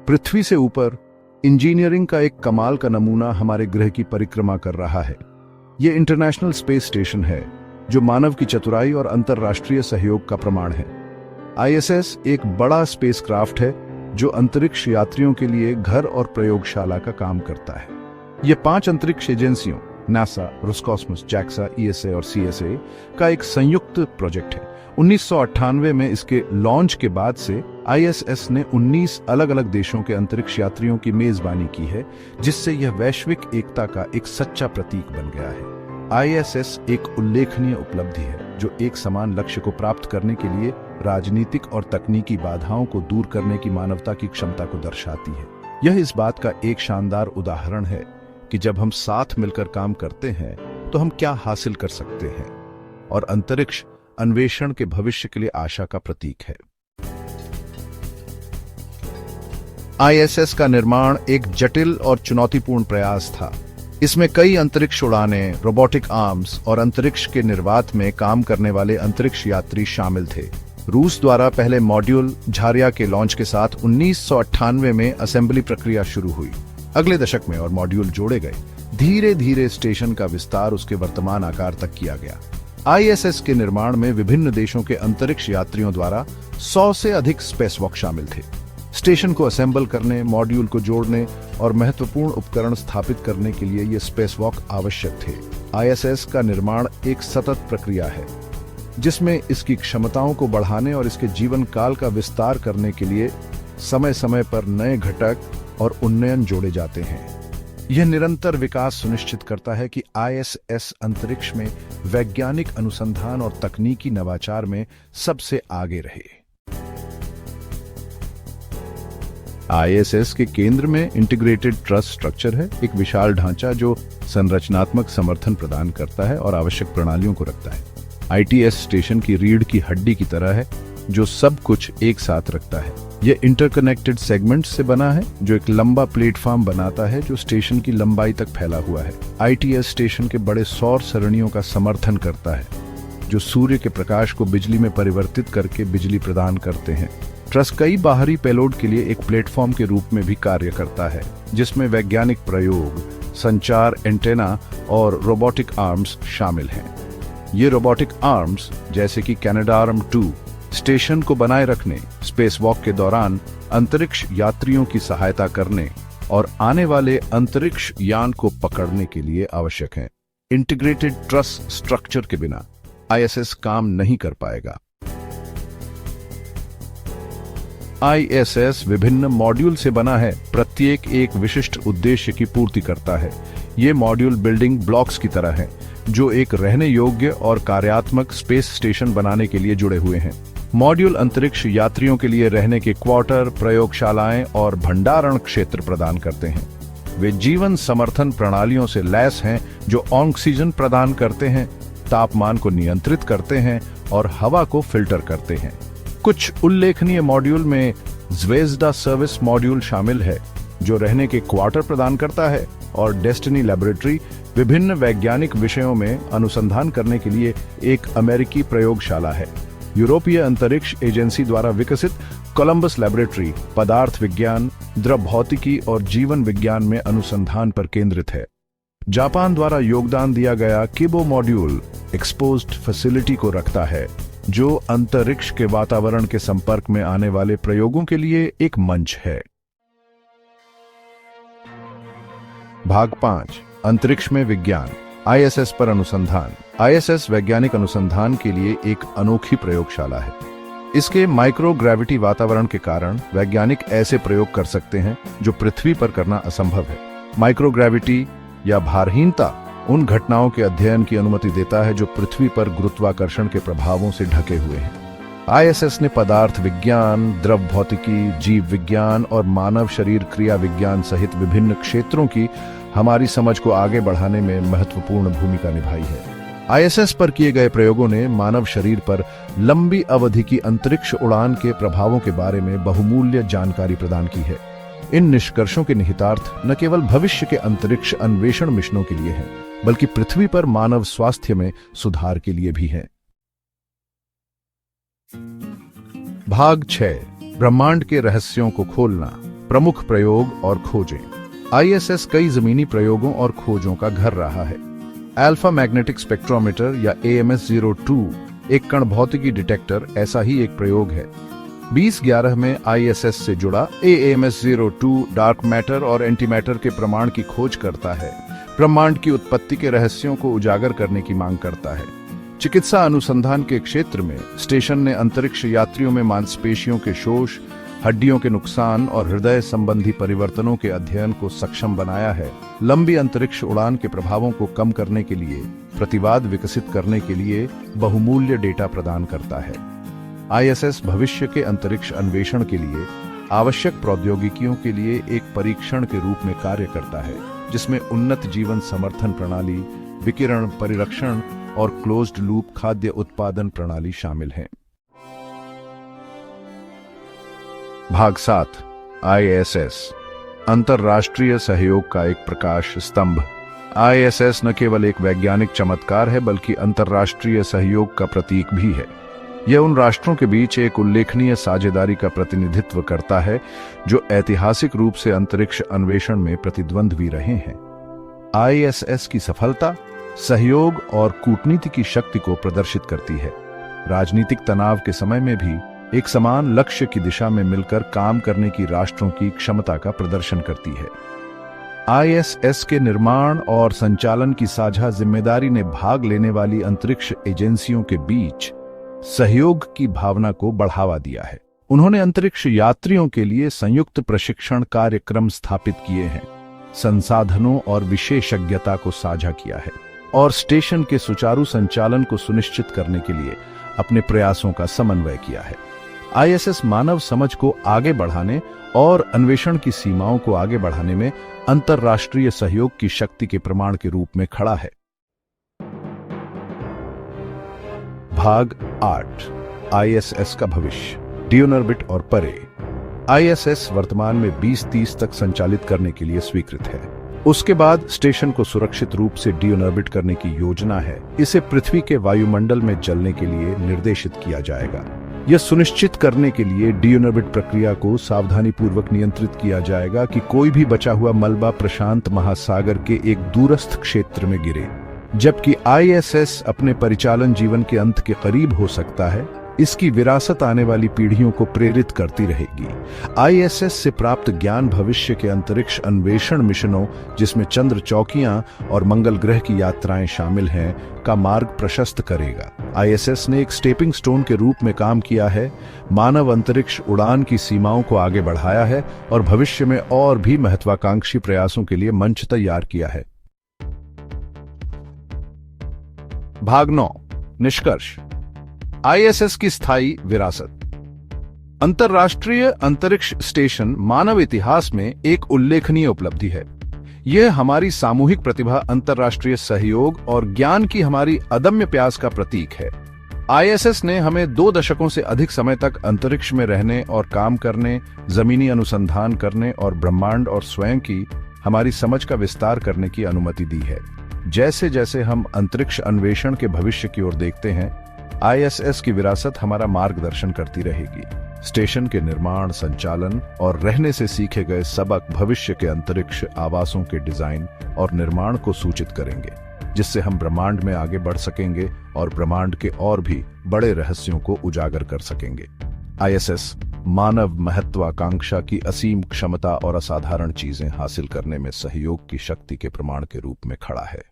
पृथ्वी से ऊपर इंजीनियरिंग का एक कमाल का नमूना हमारे ग्रह की परिक्रमा कर रहा है। यह इंटरनेशनल स्पेस स्टेशन है जो मानव की चतुराई और अंतर्राष्ट्रीय सहयोग का प्रमाण है। आईएसएस एक बड़ा स्पेसक्राफ्ट है जो अंतरिक्ष यात्रियों के लिए घर और प्रयोगशाला का काम करता है। यह 5 अंतरिक्ष एजेंसियों नासा, रोस्कॉस्मोस, जैक्सा, ईएसए और सीएसए का एक संयुक्त प्रोजेक्ट है। 1998 में इसके लॉन्च के बाद से आईएसएस ने 19 अलग अलग देशों के अंतरिक्ष यात्रियों की मेजबानी की है, जिससे यह वैश्विक एकता का एक सच्चा प्रतीक बन गया है। आईएसएस एक उल्लेखनीय उपलब्धि है जो एक समान लक्ष्य को प्राप्त करने के लिए राजनीतिक और तकनीकी बाधाओं को दूर करने की मानवता की क्षमता को दर्शाती है। यह इस बात का एक शानदार उदाहरण है कि जब हम साथ मिलकर काम करते हैं तो हम क्या हासिल कर सकते हैं, और अंतरिक्ष अन्वेषण के भविष्य के लिए आशा का प्रतीक है। आईएसएस का निर्माण एक जटिल और चुनौतीपूर्ण प्रयास था। इसमें कई अंतरिक्ष उड़ानें, रोबोटिक आर्म्स और अंतरिक्ष के निर्वात में काम करने वाले अंतरिक्ष यात्री शामिल थे। रूस द्वारा पहले मॉड्यूल झारिया के लॉन्च के साथ 1998 में असेंबली प्रक्रिया शुरू हुई। अगले दशक में और मॉड्यूल जोड़े गए। धीरे धीरे स्टेशन का विस्तार उसके वर्तमान आकार तक किया गया। आईएसएस के निर्माण में विभिन्न देशों के अंतरिक्ष यात्रियों द्वारा 100 से अधिक स्पेसवॉक शामिल थे। स्टेशन को असेंबल करने, मॉड्यूल को जोड़ने और महत्वपूर्ण उपकरण स्थापित करने के लिए ये स्पेसवॉक आवश्यक थे। आईएसएस का निर्माण एक सतत प्रक्रिया है जिसमें इसकी क्षमताओं को बढ़ाने और इसके जीवन काल का विस्तार करने के लिए समय समय पर नए घटक और उन्नयन जोड़े जाते हैं। यह निरंतर विकास सुनिश्चित करता है कि आईएसएस अंतरिक्ष में वैज्ञानिक अनुसंधान और तकनीकी नवाचार में सबसे आगे रहे। आईएसएस के केंद्र में इंटीग्रेटेड ट्रस स्ट्रक्चर है, एक विशाल ढांचा जो संरचनात्मक समर्थन प्रदान करता है और आवश्यक प्रणालियों को रखता है। आईटीएस स्टेशन की रीढ़ की हड्डी की तरह है जो सब कुछ एक साथ रखता है। यह इंटरकनेक्टेड सेगमेंट्स से बना है जो एक लंबा प्लेटफॉर्म बनाता है जो स्टेशन की लंबाई तक फैला हुआ है। आईटीएस स्टेशन के बड़े सौर सरणियों का समर्थन करता है जो सूर्य के प्रकाश को बिजली में परिवर्तित करके बिजली प्रदान करते हैं। ट्रस कई बाहरी पेलोड के लिए एक प्लेटफॉर्म के रूप में भी कार्य करता है जिसमें वैज्ञानिक प्रयोग, संचार एंटेना और रोबोटिक आर्म्स शामिल हैं। ये रोबोटिक आर्म्स जैसे कि कैनाडार्म-2 स्टेशन को बनाए रखने, स्पेसवॉक के दौरान अंतरिक्ष यात्रियों की सहायता करने और आने वाले अंतरिक्ष यान को पकड़ने के लिए आवश्यक हैं। इंटीग्रेटेड ट्रस स्ट्रक्चर के बिना आईएसएस काम नहीं कर पाएगा। आईएसएस विभिन्न मॉड्यूल से बना है, प्रत्येक एक विशिष्ट उद्देश्य की पूर्ति करता है। ये मॉड्यूल बिल्डिंग ब्लॉक्स की तरह हैं जो एक रहने योग्य और कार्यात्मक स्पेस स्टेशन बनाने के लिए जुड़े हुए हैं। मॉड्यूल अंतरिक्ष यात्रियों के लिए रहने के क्वार्टर, प्रयोगशालाएं और भंडारण क्षेत्र प्रदान करते हैं। वे जीवन समर्थन प्रणालियों से लैस हैं जो ऑक्सीजन प्रदान करते हैं, तापमान को नियंत्रित करते हैं और हवा को फिल्टर करते हैं। कुछ उल्लेखनीय मॉड्यूल में ज़्वेज़दा सर्विस मॉड्यूल शामिल है जो रहने के क्वार्टर प्रदान करता है, और डेस्टिनी लैबोरेटरी विभिन्न वैज्ञानिक विषयों में अनुसंधान करने के लिए एक अमेरिकी प्रयोगशाला है। यूरोपीय अंतरिक्ष एजेंसी द्वारा विकसित कोलंबस लैबोरेटरी पदार्थ विज्ञान, द्रव भौतिकी और जीवन विज्ञान में अनुसंधान पर केंद्रित है। जापान द्वारा योगदान दिया गया किबो मॉड्यूल एक्सपोज्ड फैसिलिटी को रखता है जो अंतरिक्ष के वातावरण के संपर्क में आने वाले प्रयोगों के लिए एक मंच है। भाग 5 अंतरिक्ष में विज्ञान। आईएसएस पर अनुसंधान। आईएसएस वैज्ञानिक अनुसंधान के लिए एक अनोखी प्रयोगशाला है। इसके माइक्रोग्रेविटी वातावरण के कारण वैज्ञानिक ऐसे प्रयोग कर सकते हैं जो पृथ्वी पर करना असंभव है। माइक्रोग्रेविटी या भारहीनता उन घटनाओं के अध्ययन की अनुमति देता है जो पृथ्वी पर गुरुत्वाकर्षण के प्रभावों से ढके हुए हैं। आईएसएस ने पदार्थ विज्ञान, द्रव भौतिकी, जीव विज्ञान और मानव शरीर क्रिया विज्ञान सहित विभिन्न क्षेत्रों की हमारी समझ को आगे बढ़ाने में महत्वपूर्ण भूमिका निभाई है। आईएसएस पर किए गए प्रयोगों ने मानव शरीर पर लंबी अवधि की अंतरिक्ष उड़ान के प्रभावों के बारे में बहुमूल्य जानकारी प्रदान की है। इन निष्कर्षों के निहितार्थ न केवल भविष्य के अंतरिक्ष अन्वेषण मिशनों के लिए हैं, बल्कि पृथ्वी पर मानव स्वास्थ्य में सुधार के लिए भी हैं। भाग 6 ब्रह्मांड के रहस्यों को खोलना। प्रमुख प्रयोग और खोजें। आईएसएस कई जमीनी प्रयोगों और खोजों का घर रहा है। अल्फा मैग्नेटिक स्पेक्ट्रोमीटर या AMS-02 एक कण भौतिकी डिटेक्टर ऐसा ही एक प्रयोग है। 2011 में आईएसएस से जुड़ा AMS-02 डार्क मैटर और एंटीमैटर के प्रमाण की खोज करता है, ब्रह्मांड की उत्पत्ति के रहस्यों को उजागर करने की मांग करता है। चिकित्सा अनुसंधान के क्षेत्र में स्टेशन ने अंतरिक्ष यात्रियों में मांसपेशियों के शोष, हड्डियों के नुकसान और हृदय संबंधी परिवर्तनों के अध्ययन को सक्षम बनाया है। लंबी अंतरिक्ष उड़ान के प्रभावों को कम करने के लिए प्रतिवाद विकसित करने के लिए बहुमूल्य डेटा प्रदान करता है। आईएसएस भविष्य के अंतरिक्ष अन्वेषण के लिए आवश्यक प्रौद्योगिकियों के लिए एक परीक्षण के रूप में कार्य करता है, जिसमें उन्नत जीवन समर्थन प्रणाली, विकिरण परिरक्षण और क्लोज्ड लूप खाद्य उत्पादन प्रणाली शामिल हैं। भाग 7 आईएसएस अंतरराष्ट्रीय सहयोग का एक प्रकाश स्तंभ। आईएसएस न केवल एक वैज्ञानिक चमत्कार है बल्कि अंतरराष्ट्रीय सहयोग का प्रतीक भी है। यह उन राष्ट्रों के बीच एक उल्लेखनीय साझेदारी का प्रतिनिधित्व करता है जो ऐतिहासिक रूप से अंतरिक्ष अन्वेषण में प्रतिद्वंद्वी रहे हैं। आईएसएस की सफलता सहयोग और कूटनीति की शक्ति को प्रदर्शित करती है। राजनीतिक तनाव के समय में भी एक समान लक्ष्य की दिशा में मिलकर काम करने की राष्ट्रों की क्षमता का प्रदर्शन करती है। आईएसएस के निर्माण और संचालन की साझा जिम्मेदारी ने भाग लेने वाली अंतरिक्ष एजेंसियों के बीच सहयोग की भावना को बढ़ावा दिया है। उन्होंने अंतरिक्ष यात्रियों के लिए संयुक्त प्रशिक्षण कार्यक्रम स्थापित किए हैं, संसाधनों और विशेषज्ञता को साझा किया है और स्टेशन के सुचारू संचालन को सुनिश्चित करने के लिए अपने प्रयासों का समन्वय किया है। आईएसएस मानव समझ को आगे बढ़ाने और अन्वेषण की सीमाओं को आगे बढ़ाने में अंतरराष्ट्रीय सहयोग की शक्ति के प्रमाण के रूप में खड़ा है। भाग 8 आईएसएस का भविष्य, डियोनॉर्बिट और परे। आईएसएस वर्तमान में 2030 तक संचालित करने के लिए स्वीकृत है। उसके बाद स्टेशन को सुरक्षित रूप से डियोनॉर्बिट करने की योजना है। इसे पृथ्वी के वायुमंडल में चलने के लिए निर्देशित किया जाएगा। यह सुनिश्चित करने के लिए डियोनॉर्बिट प्रक्रिया को सावधानीपूर्वक नियंत्रित किया जाएगा कि कोई भी बचा हुआ मलबा प्रशांत महासागर के एक दूरस्थ क्षेत्र में गिरे। जबकि आईएसएस अपने परिचालन जीवन के अंत के करीब हो सकता है, इसकी विरासत आने वाली पीढ़ियों को प्रेरित करती रहेगी। आईएसएस से प्राप्त ज्ञान भविष्य के अंतरिक्ष अन्वेषण मिशनों, जिसमें चंद्र चौकियां और मंगल ग्रह की यात्राएं शामिल हैं, का मार्ग प्रशस्त करेगा। आईएसएस ने एक स्टेपिंग स्टोन के रूप में काम किया है, मानव अंतरिक्ष उड़ान की सीमाओं को आगे बढ़ाया है और भविष्य में और भी महत्वाकांक्षी प्रयासों के लिए मंच तैयार किया है। भाग 9 निष्कर्ष, आईएसएस की स्थायी विरासत। अंतरराष्ट्रीय अंतरिक्ष स्टेशन मानव इतिहास में एक उल्लेखनीय उपलब्धि है। यह हमारी सामूहिक प्रतिभा, अंतरराष्ट्रीय सहयोग और ज्ञान की हमारी अदम्य प्यास का प्रतीक है। आईएसएस ने हमें 2 दशकों से अधिक समय तक अंतरिक्ष में रहने और काम करने, जमीनी अनुसंधान करने और ब्रह्मांड और स्वयं की हमारी समझ का विस्तार करने की अनुमति दी है। जैसे जैसे हम अंतरिक्ष अन्वेषण के भविष्य की ओर देखते हैं, आईएसएस की विरासत हमारा मार्गदर्शन करती रहेगी। स्टेशन के निर्माण, संचालन और रहने से सीखे गए सबक भविष्य के अंतरिक्ष आवासों के डिजाइन और निर्माण को सूचित करेंगे, जिससे हम ब्रह्मांड में आगे बढ़ सकेंगे और ब्रह्मांड के और भी बड़े रहस्यों को उजागर कर सकेंगे। आईएसएस मानव महत्वाकांक्षा की असीम क्षमता और असाधारण चीजें हासिल करने में सहयोग की शक्ति के प्रमाण के रूप में खड़ा है।